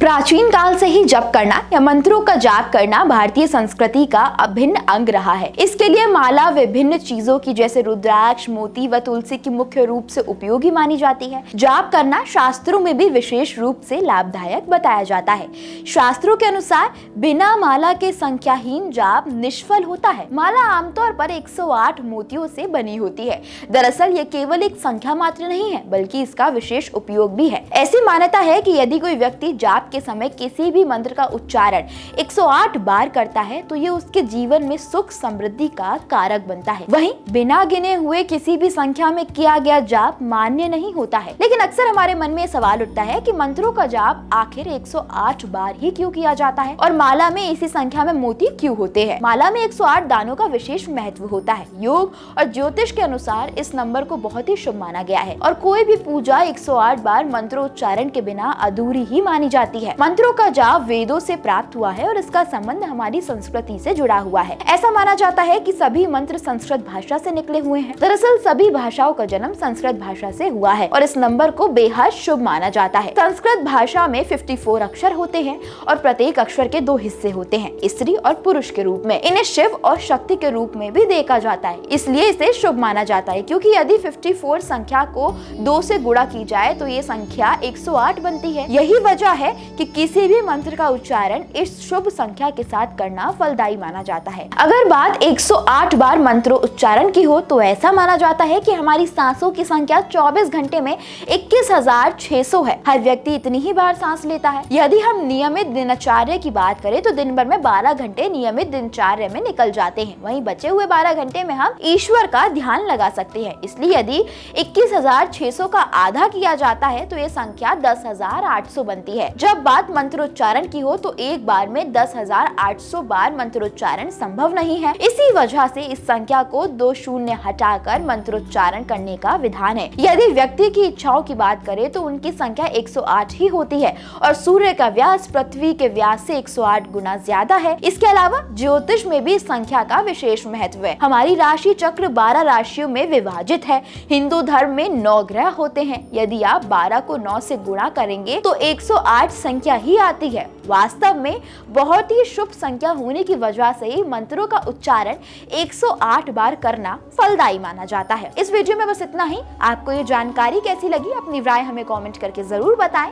प्राचीन काल से ही जप करना या मंत्रों का जाप करना भारतीय संस्कृति का अभिन्न अंग रहा है। इसके लिए माला विभिन्न चीजों की जैसे रुद्राक्ष, मोती व तुलसी की मुख्य रूप से उपयोगी मानी जाती है। जाप करना शास्त्रों में भी विशेष रूप से लाभदायक बताया जाता है। शास्त्रों के अनुसार बिना माला के संख्याहीन जाप निष्फल होता है। माला आमतौर पर 108 मोतियों से बनी होती है। दरअसल ये केवल एक संख्या मात्र नहीं है, बल्कि इसका विशेष उपयोग भी है। ऐसी मान्यता है कि यदि कोई व्यक्ति जाप के समय किसी भी मंत्र का उच्चारण 108 बार करता है तो ये उसके जीवन में सुख समृद्धि का कारक बनता है। वहीं बिना गिने हुए किसी भी संख्या में किया गया जाप मान्य नहीं होता है। लेकिन अक्सर हमारे मन में सवाल उठता है कि मंत्रों का जाप आखिर 108 बार ही क्यों किया जाता है और माला में इसी संख्या में मोती क्यों होते हैं। माला में 108 दानों का विशेष महत्व होता है। योग और ज्योतिष के अनुसार इस नंबर को बहुत ही शुभ माना गया है और कोई भी पूजा 108 बार मंत्रोच्चारण के बिना अधूरी ही मानी जाती है। मंत्रों का जाप वेदों से प्राप्त हुआ है और इसका संबंध हमारी संस्कृति से जुड़ा हुआ है। ऐसा माना जाता है कि सभी मंत्र संस्कृत भाषा से निकले हुए हैं। दरअसल सभी भाषाओं का जन्म संस्कृत भाषा से हुआ है और इस नंबर को बेहद शुभ माना जाता है। संस्कृत भाषा में 54 अक्षर होते हैं और प्रत्येक अक्षर के 2 हिस्से होते हैं, स्त्री और पुरुष के रूप में। इन्हें शिव और शक्ति के रूप में भी देखा जाता है, इसलिए इसे शुभ माना जाता है। क्योंकि यदि 54 संख्या को 2 से गुणा की जाए तो ये संख्या 108 बनती है। यही वजह है कि किसी भी मंत्र का उच्चारण इस शुभ संख्या के साथ करना फलदायी माना जाता है। अगर बात 108 बार मंत्रों उच्चारण की हो तो ऐसा माना जाता है कि हमारी सांसों की संख्या 24 घंटे में 21,600 है। हर व्यक्ति इतनी ही बार सांस लेता है। यदि हम नियमित दिनचर्या की बात करें तो दिन भर में 12 घंटे नियमित दिनचर्या में निकल जाते हैं। वहीं बचे हुए 12 घंटे में हम ईश्वर का ध्यान लगा सकते हैं। इसलिए यदि 21,600 का आधा किया जाता है तो ये संख्या 10,800 बनती है। जब बात मंत्रोच्चारण की हो तो एक बार में 10,800 बार मंत्रोच्चारण संभव नहीं है। इसी वजह से इस संख्या को 2 शून्य हटाकर मंत्रोच्चारण करने का विधान है। यदि व्यक्ति की इच्छाओं की बात करें तो उनकी संख्या 108 ही होती है और सूर्य का व्यास पृथ्वी के व्यास से 108 गुना ज्यादा है। इसके अलावा ज्योतिष में भी इस संख्या का विशेष महत्व है। हमारी राशि चक्र 12 राशियों में विभाजित है। हिंदू धर्म में 9 ग्रह होते हैं। यदि आप 12 को 9 से गुणा करेंगे तो 108 संख्या ही आती है। वास्तव में बहुत ही शुभ संख्या होने की वजह से ही मंत्रों का उच्चारण 108 बार करना फलदायी माना जाता है। इस वीडियो में बस इतना ही। आपको ये जानकारी कैसी लगी अपनी राय हमें कमेंट करके जरूर बताएं।